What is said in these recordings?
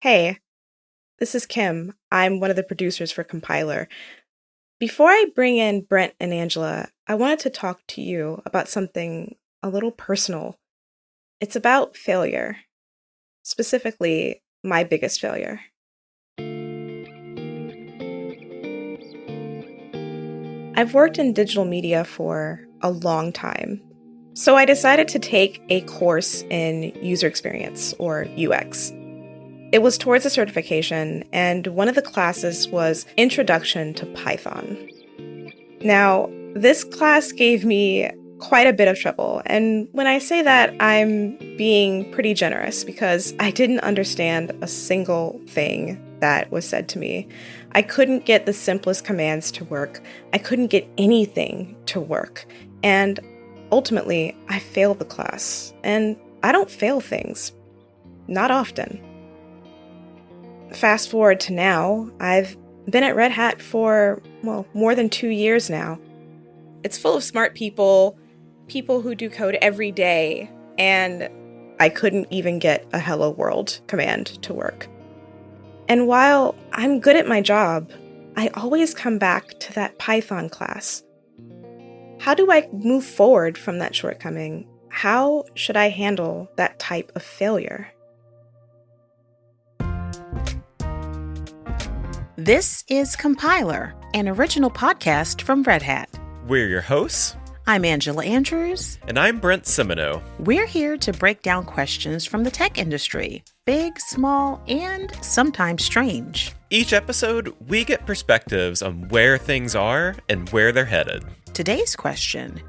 Hey, this is Kim. I'm one of the producers for Compiler. Before I bring in Brent and Angela, I wanted to talk to you about something a little personal. It's about failure, specifically my biggest failure. I've worked in digital media for a long time, so I decided to take a course in user experience, or UX. It was towards a certification, and one of the classes was Introduction to Python. Now, this class gave me quite a bit of trouble, and when I say that, I'm being pretty generous because I didn't understand a single thing that was said to me. I couldn't get the simplest commands to work. I couldn't get anything to work. And ultimately, I failed the class. And I don't fail things. Not often. Fast forward to now, I've been at Red Hat for, more than 2 years now. It's full of smart people who do code every day, and I couldn't even get a hello world command to work. And while I'm good at my job, I always come back to that Python class. How do I move forward from that shortcoming? How should I handle that type of failure? This is Compiler, an original podcast from Red Hat. We're your hosts. I'm Angela Andrews. And I'm Brent Simoneau. We're here to break down questions from the tech industry, big, small, and sometimes strange. Each episode, we get perspectives on where things are and where they're headed. Today's question: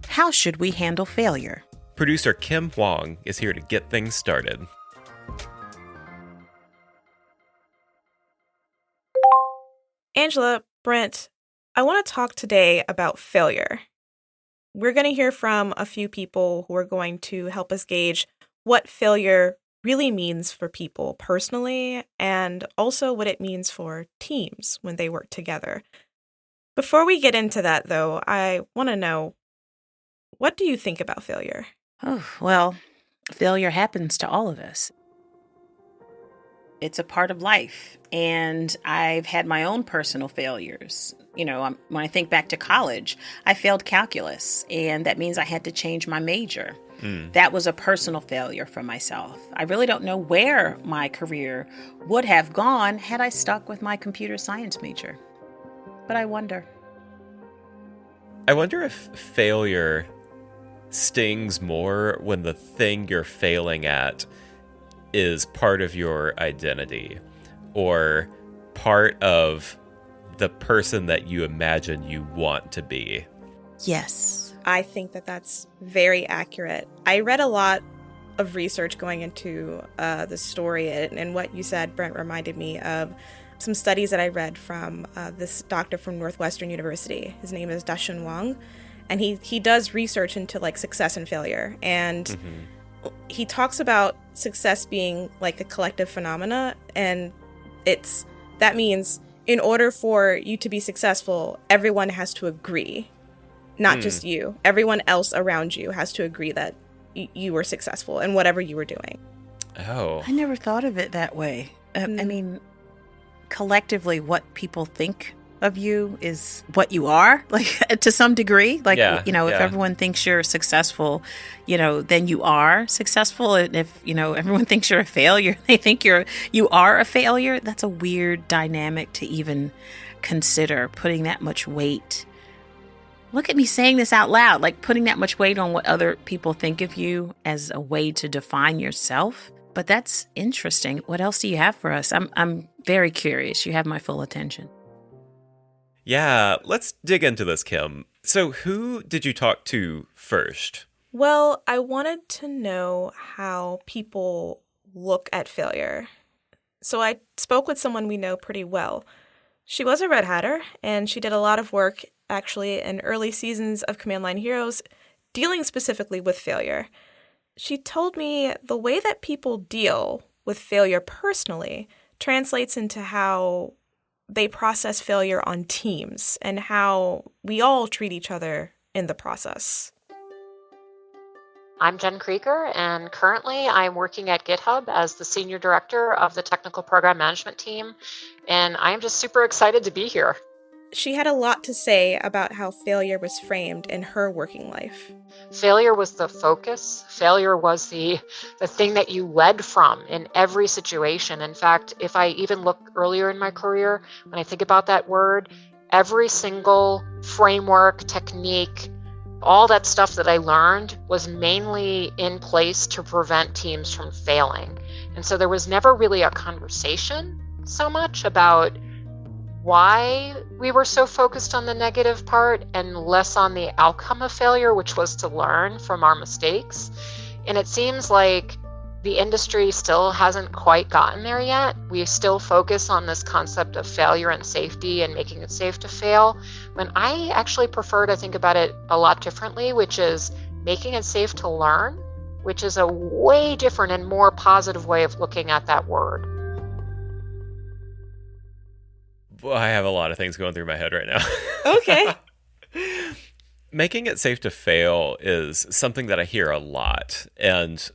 how should we handle failure? Producer Kim Huang is here to get things started. Angela, Brent, I want to talk today about failure. We're going to hear from a few people who are going to help us gauge what failure really means for people personally, and also what it means for teams when they work together. Before we get into that, though, I want to know, what do you think about failure? Oh, well, failure happens to all of us. It's a part of life, and I've had my own personal failures. When I think back to college, I failed calculus, and that means I had to change my major. That was a personal failure for myself. I really don't know where my career would have gone had I stuck with my computer science major. But I wonder if failure stings more when the thing you're failing at is part of your identity or part of the person that you imagine you want to be. Yes. I think that that's very accurate. I read a lot of research going into the story, and what you said, Brent, reminded me of some studies that I read from this doctor from Northwestern University. His name is Dashun Wang, and he does research into success and failure, and he talks about success being like a collective phenomena, and that means in order for you to be successful, everyone has to agree, not just you. Everyone else around you has to agree that you were successful in whatever you were doing. Oh. I never thought of it that way. I mean, collectively, what people think of you is what you are, to some degree. If everyone thinks you're successful, then you are successful. And if, everyone thinks you're a failure, they think you are a failure. That's a weird dynamic to even consider, putting that much weight. Look at me saying this out loud, putting that much weight on what other people think of you as a way to define yourself. But that's interesting. What else do you have for us? I'm very curious. You have my full attention. Yeah, let's dig into this, Kim. So who did you talk to first? Well, I wanted to know how people look at failure. So I spoke with someone we know pretty well. She was a Red Hatter, and she did a lot of work, actually, in early seasons of Command Line Heroes, dealing specifically with failure. She told me the way that people deal with failure personally translates into how they process failure on teams and how we all treat each other in the process. I'm Jen Krieger, and currently I'm working at GitHub as the Senior Director of the Technical Program Management team, and I'm just super excited to be here. She had a lot to say about how failure was framed in her working life. Failure was the focus. Failure was the thing that you led from in every situation. In fact, if I even look earlier in my career, when I think about that word, every single framework, technique, all that stuff that I learned was mainly in place to prevent teams from failing. And so there was never really a conversation so much about why we were so focused on the negative part and less on the outcome of failure, which was to learn from our mistakes. And it seems like the industry still hasn't quite gotten there yet. We still focus on this concept of failure and safety and making it safe to fail, when I actually prefer to think about it a lot differently, which is making it safe to learn, which is a way different and more positive way of looking at that word. Well, I have a lot of things going through my head right now. Okay. Making it safe to fail is something that I hear a lot. And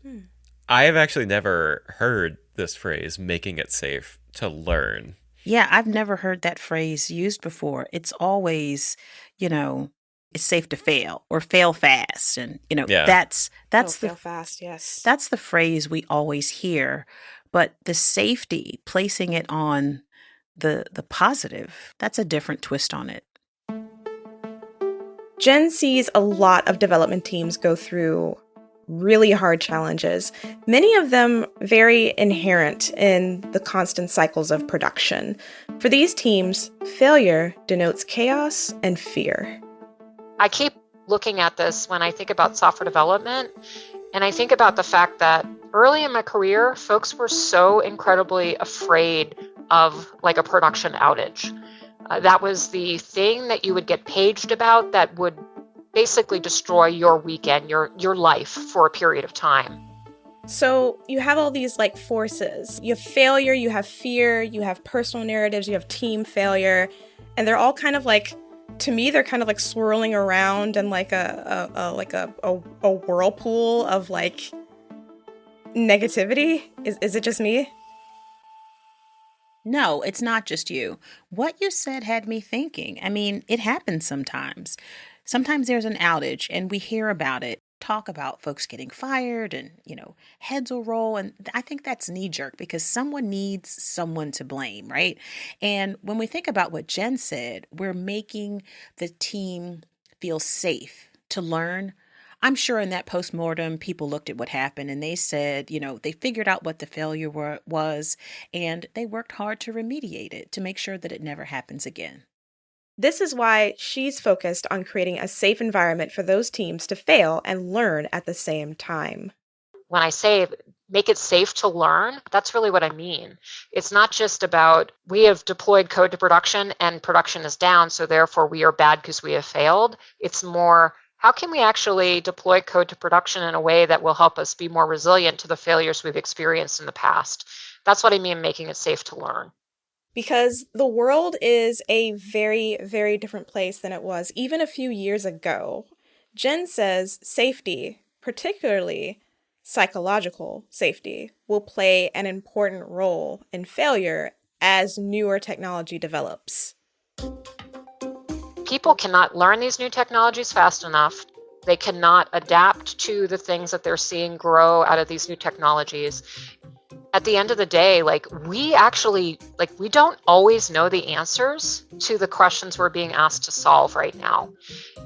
I have actually never heard this phrase, making it safe to learn. Yeah, I've never heard that phrase used before. It's always, it's safe to fail or fail fast. And, that's fail fast, yes. That's the phrase we always hear. But the safety, placing it on the positive, that's a different twist on it. Jen sees a lot of development teams go through really hard challenges, many of them very inherent in the constant cycles of production. For these teams, failure denotes chaos and fear. I keep looking at this when I think about software development, and I think about the fact that early in my career, folks were so incredibly afraid of like a production outage. That was the thing that you would get paged about that would basically destroy your weekend, your life for a period of time. So you have all these like forces. You have failure, you have fear, you have personal narratives, you have team failure, and they're all kind of like, to me, they're kind of like swirling around in like a whirlpool of like negativity. Is it just me? No, it's not just you. What you said had me thinking. I mean, it happens sometimes. Sometimes there's an outage and we hear about it, talk about folks getting fired and, heads will roll. And I think that's knee-jerk because someone needs someone to blame, right? And when we think about what Jen said, we're making the team feel safe to learn. I'm sure in that postmortem, people looked at what happened and they said, they figured out what the failure was and they worked hard to remediate it to make sure that it never happens again. This is why she's focused on creating a safe environment for those teams to fail and learn at the same time. When I say make it safe to learn, that's really what I mean. It's not just about we have deployed code to production and production is down, so therefore we are bad because we have failed. It's more, how can we actually deploy code to production in a way that will help us be more resilient to the failures we've experienced in the past? That's what I mean, making it safe to learn. Because the world is a very, very different place than it was even a few years ago. Jen says safety, particularly psychological safety, will play an important role in failure as newer technology develops. People cannot learn these new technologies fast enough. They cannot adapt to the things that they're seeing grow out of these new technologies. At the end of the day, we don't always know the answers to the questions we're being asked to solve right now.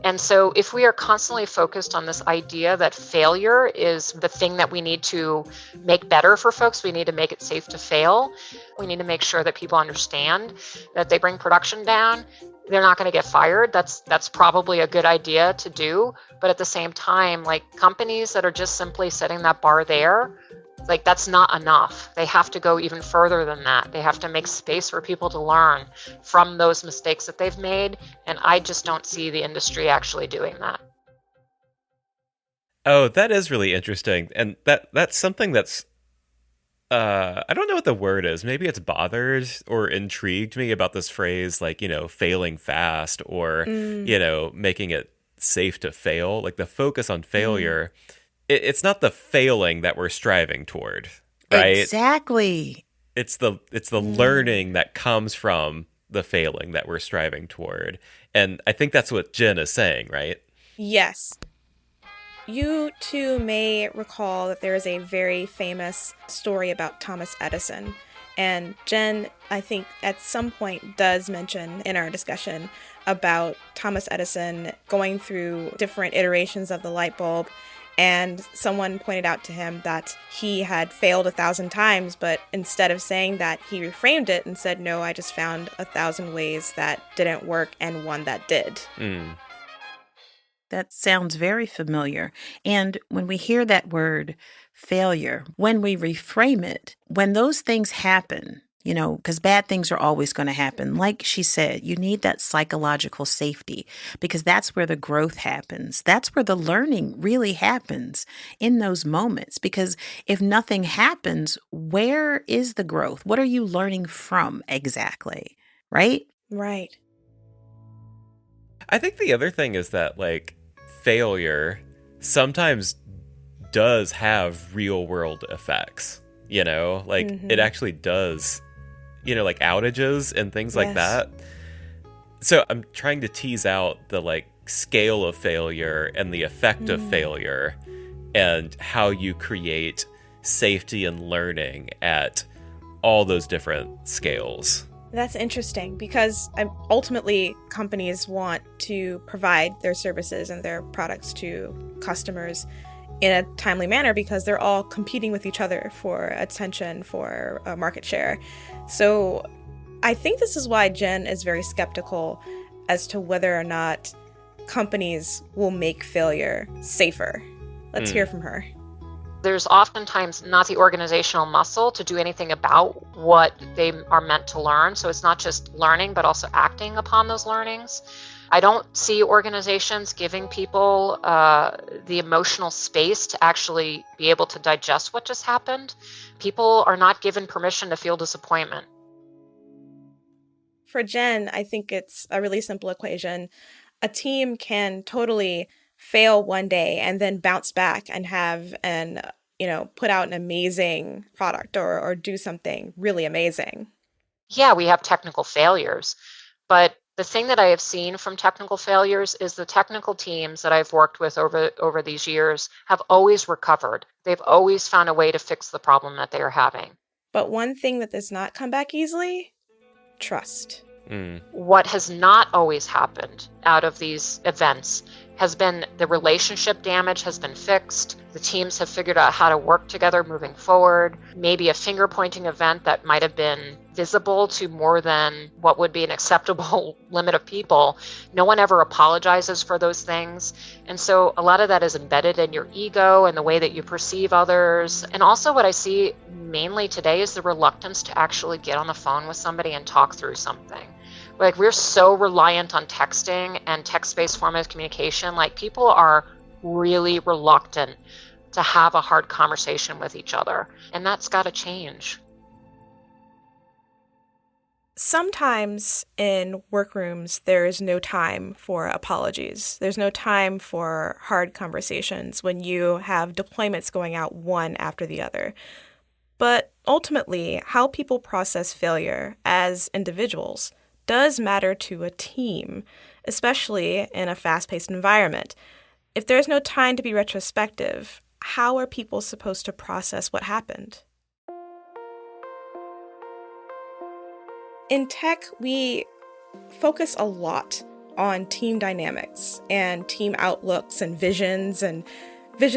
And so if we are constantly focused on this idea that failure is the thing that we need to make better for folks, we need to make it safe to fail. We need to make sure that people understand that they bring production down, they're not going to get fired. That's probably a good idea to do. But at the same time, companies that are just simply setting that bar there, that's not enough. They have to go even further than that. They have to make space for people to learn from those mistakes that they've made. And I just don't see the industry actually doing that. Oh, that is really interesting. And that's something that's, I don't know what the word is. Maybe it's bothered or intrigued me about this phrase, failing fast or, making it safe to fail. The focus on failure it's not the failing that we're striving toward, right? Exactly. It's the learning that comes from the failing that we're striving toward. And I think that's what Jen is saying, right? Yes. You too may recall that there is a very famous story about Thomas Edison. And Jen, I think at some point does mention in our discussion about Thomas Edison going through different iterations of the light bulb. And someone pointed out to him that he had failed 1,000 times, but instead of saying that, he reframed it and said, no, I just found 1,000 ways that didn't work and one that did. Mm. That sounds very familiar. And when we hear that word failure, when we reframe it, when those things happen, because bad things are always going to happen. Like she said, you need that psychological safety because that's where the growth happens. That's where the learning really happens in those moments. Because if nothing happens, where is the growth? What are you learning from exactly? Right? Right. I think the other thing is that, like, failure sometimes does have real world effects, it actually does, like outages and things like that. So I'm trying to tease out the like scale of failure and the effect of failure and how you create safety and learning at all those different scales. That's interesting because ultimately companies want to provide their services and their products to customers in a timely manner because they're all competing with each other for attention, for market share. So I think this is why Jen is very skeptical as to whether or not companies will make failure safer. Let's hear from her. There's oftentimes not the organizational muscle to do anything about what they are meant to learn. So it's not just learning, but also acting upon those learnings. I don't see organizations giving people the emotional space to actually be able to digest what just happened. People are not given permission to feel disappointment. For Jen, I think it's a really simple equation. A team can totally fail one day and then bounce back and have put out an amazing product or do something really amazing. Yeah, we have technical failures, but the thing that I have seen from technical failures is the technical teams that I've worked with over these years have always recovered. They've always found a way to fix the problem that they are having. But one thing that does not come back easily, trust. What has not always happened out of these events has been the relationship damage has been fixed. The teams have figured out how to work together moving forward. Maybe a finger pointing event that might have been visible to more than what would be an acceptable limit of people. No one ever apologizes for those things. And so a lot of that is embedded in your ego and the way that you perceive others. And also what I see mainly today is the reluctance to actually get on the phone with somebody and talk through something. Like, we're so reliant on texting and text-based form of communication. Like, people are really reluctant to have a hard conversation with each other. And that's got to change. Sometimes in workrooms, there is no time for apologies. There's no time for hard conversations when you have deployments going out one after the other. But ultimately, how people process failure as individuals does matter to a team, especially in a fast-paced environment. If there's no time to be retrospective, how are people supposed to process what happened? In tech, we focus a lot on team dynamics and team outlooks and vision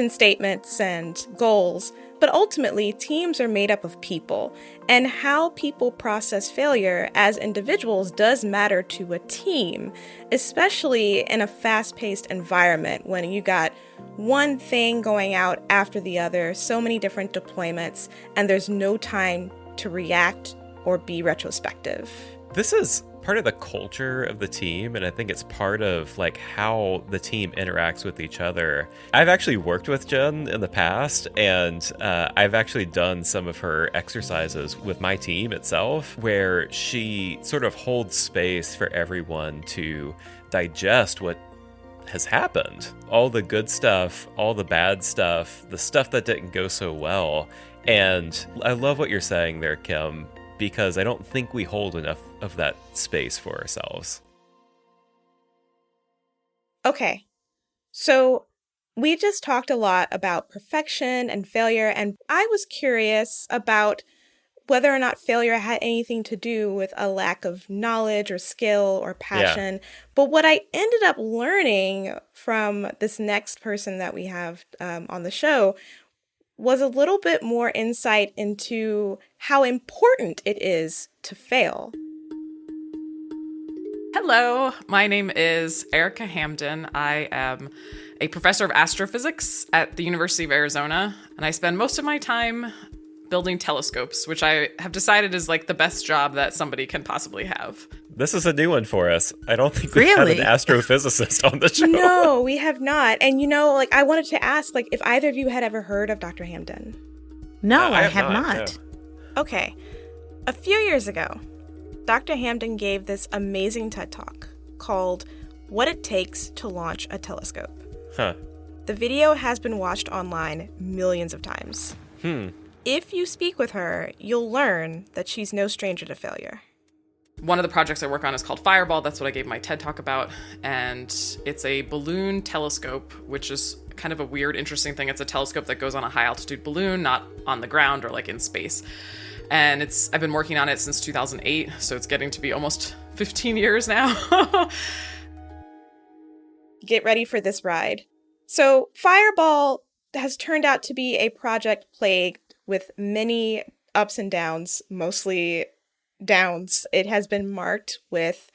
statements and goals. But ultimately, teams are made up of people, and how people process failure as individuals does matter to a team, especially in a fast-paced environment when you got one thing going out after the other, so many different deployments, and there's no time to react or be retrospective. This is part of the culture of the team, and I think it's part of like how the team interacts with each other. I've actually worked with Jen in the past, and I've actually done some of her exercises with my team itself, where she sort of holds space for everyone to digest what has happened. All the good stuff, all the bad stuff, the stuff that didn't go so well. And I love what you're saying there, Kim, because I don't think we hold enough of that space for ourselves. Okay, so we just talked a lot about perfection and failure, and I was curious about whether or not failure had anything to do with a lack of knowledge or skill or passion. Yeah. But what I ended up learning from this next person that we have on the show was a little bit more insight into how important it is to fail. Hello, my name is Erica Hamden. I am a professor of astrophysics at the University of Arizona, and I spend most of my time building telescopes, which I have decided is like the best job that somebody can possibly have. This is a new one for us. I don't think we had an astrophysicist on the show. No, we have not. And I wanted to ask, if either of you had ever heard of Dr. Hamden. No, I have not. No. Okay. A few years ago, Dr. Hamden gave this amazing TED Talk called What It Takes to Launch a Telescope. Huh. The video has been watched online millions of times. If you speak with her, you'll learn that she's no stranger to failure. One of the projects I work on is called Fireball. That's what I gave my TED Talk about. And it's a balloon telescope, which is kind of a weird, interesting thing. It's a telescope that goes on a high altitude balloon, not on the ground or in space. And I've been working on it since 2008, so it's getting to be almost 15 years now. Get ready for this ride. So Fireball has turned out to be a project plagued with many ups and downs, mostly downs. It has been marked with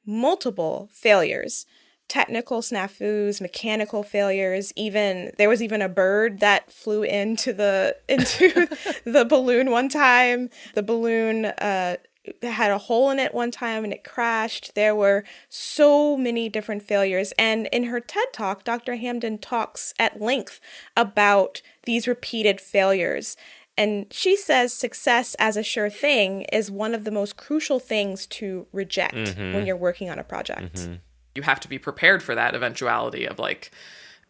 multiple failures. Technical snafus, mechanical failures, there was even a bird that flew into the balloon one time. The balloon had a hole in it one time and it crashed. There were so many different failures. And in her TED Talk, Dr. Hamden talks at length about these repeated failures. And she says success as a sure thing is one of the most crucial things to reject when you're working on a project. You have to be prepared for that eventuality of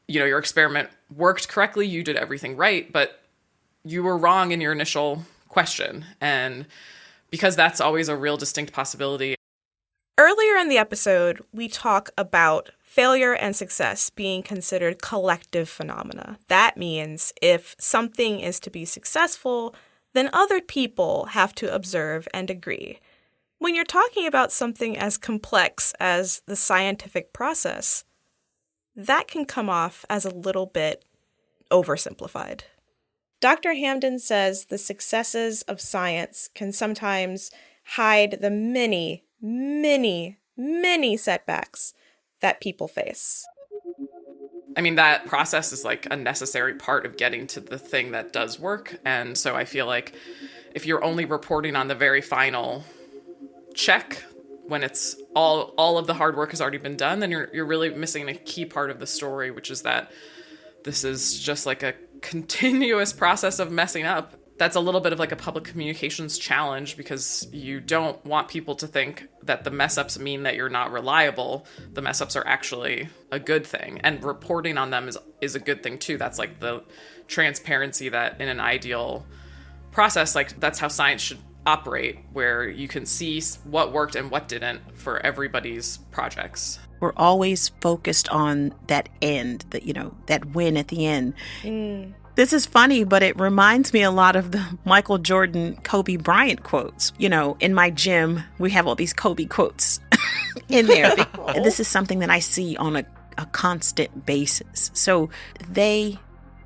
your experiment worked correctly, you did everything right, but you were wrong in your initial question. And because that's always a real distinct possibility. Earlier in the episode, we talk about failure and success being considered collective phenomena. That means if something is to be successful, then other people have to observe and agree. When you're talking about something as complex as the scientific process, that can come off as a little bit oversimplified. Dr. Hamden says the successes of science can sometimes hide the many, many, many setbacks that people face. I mean, that process is a necessary part of getting to the thing that does work. And so I feel like if you're only reporting on the very final check when it's all of the hard work has already been done, then you're really missing a key part of the story, which is that this is just a continuous process of messing up. That's a little bit of a public communications challenge because you don't want people to think that the mess ups mean that you're not reliable. The mess ups are actually a good thing, and reporting on them is a good thing too. That's the transparency that in an ideal process, that's how science should operate, where you can see what worked and what didn't for everybody's projects. We're always focused on that end, that win at the end. This is funny, but it reminds me a lot of the Michael Jordan, Kobe Bryant quotes. In my gym, we have all these Kobe quotes in there. And this is something that I see on a constant basis. So they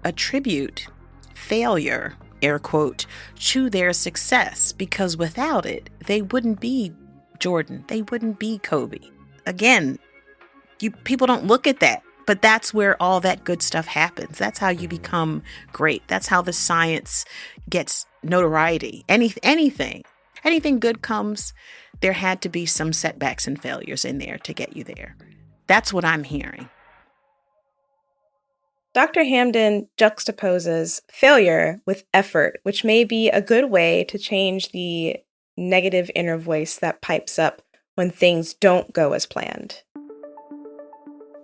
attribute failure, air quote, to their success, because without it, they wouldn't be Jordan. They wouldn't be Kobe. Again, people don't look at that, but that's where all that good stuff happens. That's how you become great. That's how the science gets notoriety. Anything good comes, there had to be some setbacks and failures in there to get you there. That's what I'm hearing. Dr. Hamden juxtaposes failure with effort, which may be a good way to change the negative inner voice that pipes up when things don't go as planned.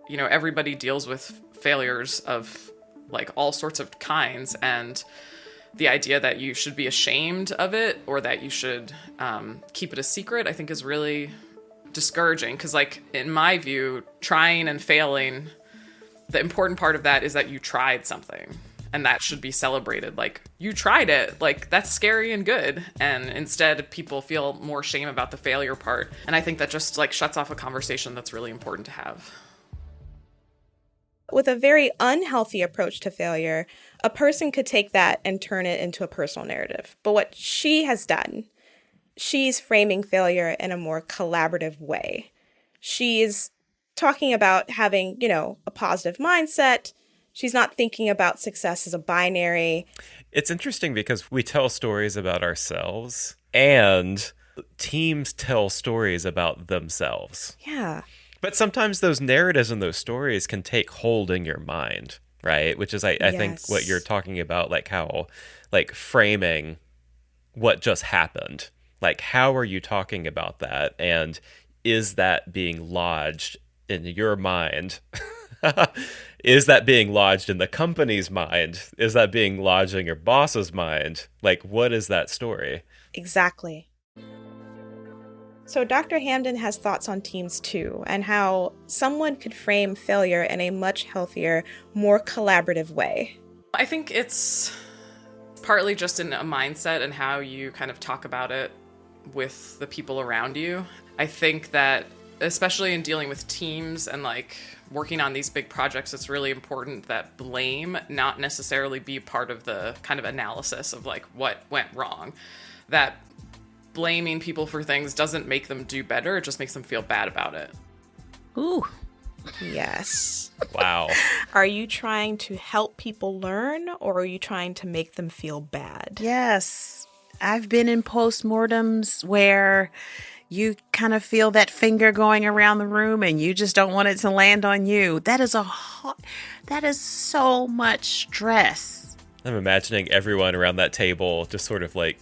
you know, everybody deals with failures of like all sorts of kinds, and the idea that you should be ashamed of it or that you should keep it a secret, I think is really discouraging. Because like in my view, trying and failing, the important part of that is that you tried something, and that should be celebrated. Like, you tried it, like that's scary and good. And instead people feel more shame about the failure part. And I think that just like shuts off a conversation that's really important to have. With a very unhealthy approach to failure, a person could take that and turn it into a personal narrative. But what she has done, she's framing failure in a more collaborative way. She's talking about having, you know, a positive mindset. She's not thinking about success as a binary. It's interesting because we tell stories about ourselves and teams tell stories about themselves. Yeah. But sometimes those narratives and those stories can take hold in your mind, right? Which is, I think, what you're talking about, like how, like framing what just happened. Like, how are you talking about that? And is that being lodged in your mind? Is that being lodged in the company's mind? Is that being lodged in your boss's mind? Like, what is that story? Exactly. So Dr. Hamden has thoughts on teams too, and how someone could frame failure in a much healthier, more collaborative way. I think it's partly just in a mindset and how you kind of talk about it with the people around you. I think that especially in dealing with teams and like working on these big projects, it's really important that blame not necessarily be part of the kind of analysis of like what went wrong. That blaming people for things doesn't make them do better, it just makes them feel bad about it. Ooh. Yes. Wow. Are you trying to help people learn, or are you trying to make them feel bad? Yes. I've been in postmortems where you kind of feel that finger going around the room and you just don't want it to land on you. That is so much stress. I'm imagining everyone around that table just sort of like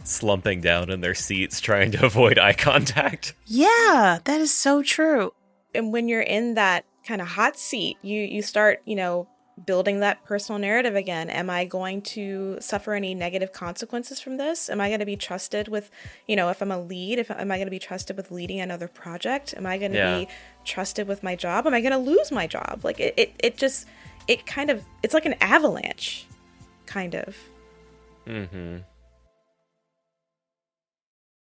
slumping down in their seats trying to avoid eye contact. Yeah, that is so true. And when you're in that kind of hot seat, you start, you know, building that personal narrative again. Am I going to suffer any negative consequences from this? Am I going to be trusted with, you know, if I'm a lead, am I going to be trusted with leading another project? Am I going to be trusted with my job? Am I going to lose my job? Like it's like an avalanche, kind of. Mm-hmm.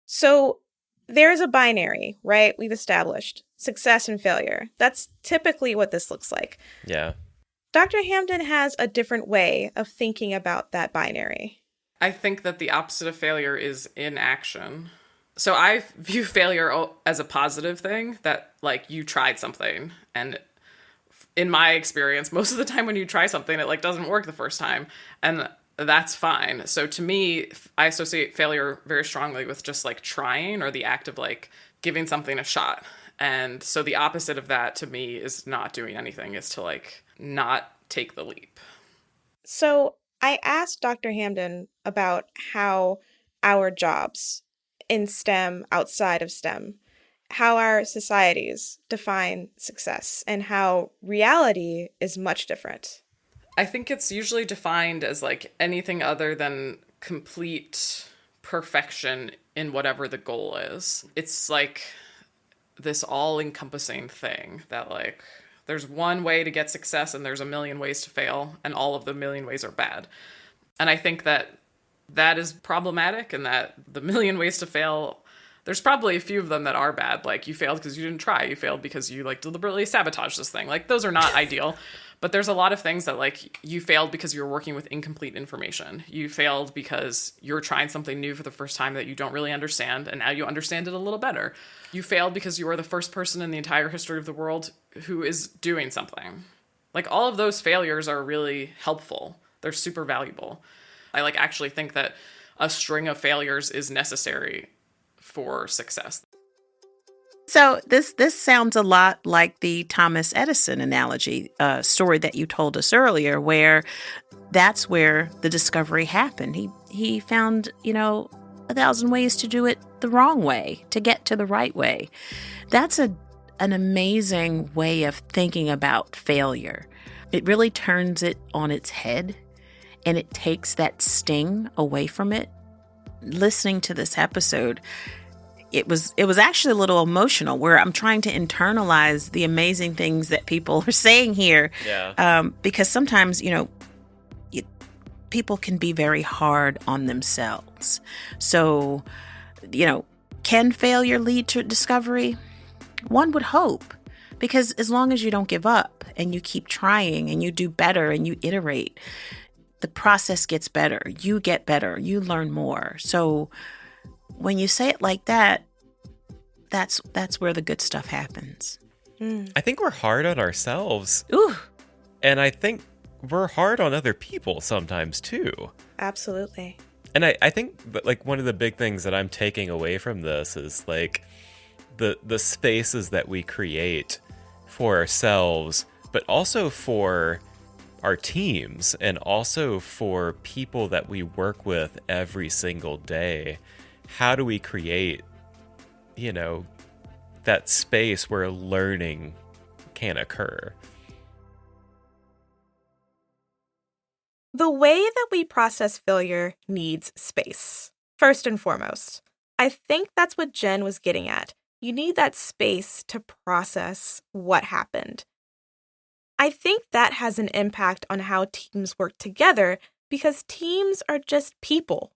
So there's a binary, right? We've established success and failure. That's typically what this looks like. Yeah. Dr. Hamden has a different way of thinking about that binary. I think that the opposite of failure is inaction. So I view failure as a positive thing, that like you tried something, and in my experience, most of the time when you try something, it like doesn't work the first time, and that's fine. So to me, I associate failure very strongly with just like trying, or the act of like giving something a shot. And so the opposite of that to me is not doing anything, is to like not take the leap. So I asked Dr. Hamden about how our jobs in STEM, outside of STEM, how our societies define success, and how reality is much different. I think it's usually defined as like anything other than complete perfection in whatever the goal is. It's like this all-encompassing thing that like there's one way to get success and there's a million ways to fail, and all of the million ways are bad. And I think that that is problematic, and that the million ways to fail, there's probably a few of them that are bad. Like you failed because you didn't try. You failed because you like deliberately sabotaged this thing. Like those are not ideal. But there's a lot of things that like you failed because you're working with incomplete information. You failed because you're trying something new for the first time that you don't really understand, and now you understand it a little better. You failed because you are the first person in the entire history of the world who is doing something. Like all of those failures are really helpful. They're super valuable. I like actually think that a string of failures is necessary for success. So this sounds a lot like the Thomas Edison analogy story that you told us earlier, where that's where the discovery happened. He found, 1,000 ways to do it the wrong way, to get to the right way. That's a an amazing way of thinking about failure. It really turns it on its head, and it takes that sting away from it. Listening to this episode, it was actually a little emotional, where I'm trying to internalize the amazing things that people are saying here. Yeah. Because sometimes, people can be very hard on themselves. So, can failure lead to discovery? One would hope, because as long as you don't give up and you keep trying and you do better and you iterate, the process gets better. You get better. You learn more. So when you say it like that, that's where the good stuff happens. I think we're hard on ourselves. Ooh. And I think we're hard on other people sometimes too. Absolutely. And I think like one of the big things that I'm taking away from this is like the spaces that we create for ourselves, but also for our teams and also for people that we work with every single day. How do we create, that space where learning can occur? The way that we process failure needs space, first and foremost. I think that's what Jen was getting at. You need that space to process what happened. I think that has an impact on how teams work together, because teams are just people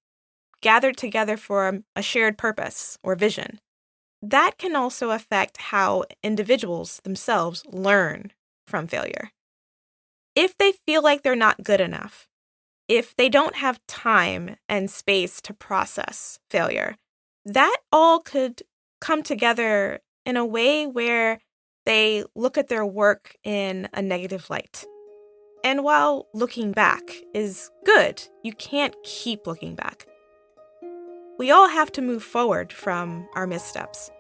gathered together for a shared purpose or vision. That can also affect how individuals themselves learn from failure. If they feel like they're not good enough, if they don't have time and space to process failure, that all could come together in a way where they look at their work in a negative light. And while looking back is good, you can't keep looking back. We all have to move forward from our missteps.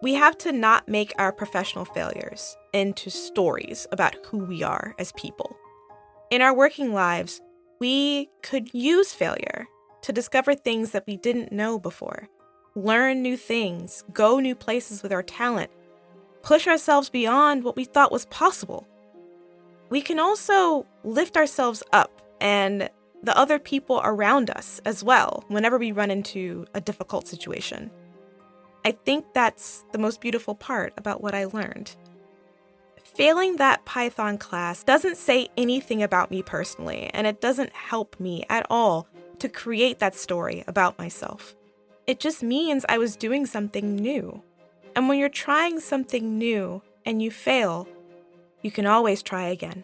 We have to not make our professional failures into stories about who we are as people. In our working lives, we could use failure to discover things that we didn't know before, learn new things, go new places with our talent, push ourselves beyond what we thought was possible. We can also lift ourselves up and the other people around us as well whenever we run into a difficult situation. I think that's the most beautiful part about what I learned. Failing that Python class doesn't say anything about me personally, and it doesn't help me at all to create that story about myself. It just means I was doing something new. And when you're trying something new and you fail, you can always try again.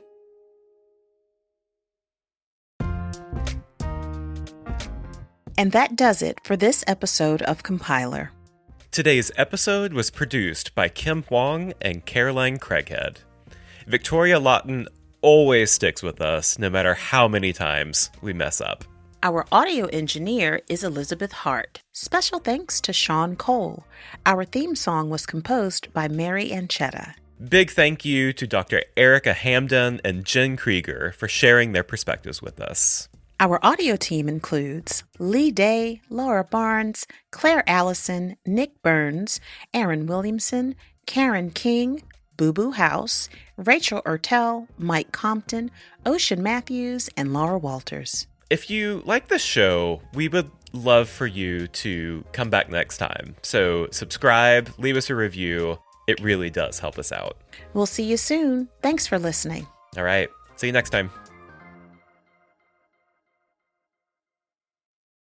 And that does it for this episode of Compiler. Today's episode was produced by Kim Huang and Caroline Craighead. Victoria Lawton always sticks with us, no matter how many times we mess up. Our audio engineer is Elizabeth Hart. Special thanks to Sean Cole. Our theme song was composed by Mary Anchetta. Big thank you to Dr. Erica Hamden and Jen Krieger for sharing their perspectives with us. Our audio team includes Lee Day, Laura Barnes, Claire Allison, Nick Burns, Aaron Williamson, Karen King, Boo Boo House, Rachel Ertel, Mike Compton, Ocean Matthews, and Laura Walters. If you like this show, we would love for you to come back next time. So subscribe, leave us a review. It really does help us out. We'll see you soon. Thanks for listening. All right. See you next time.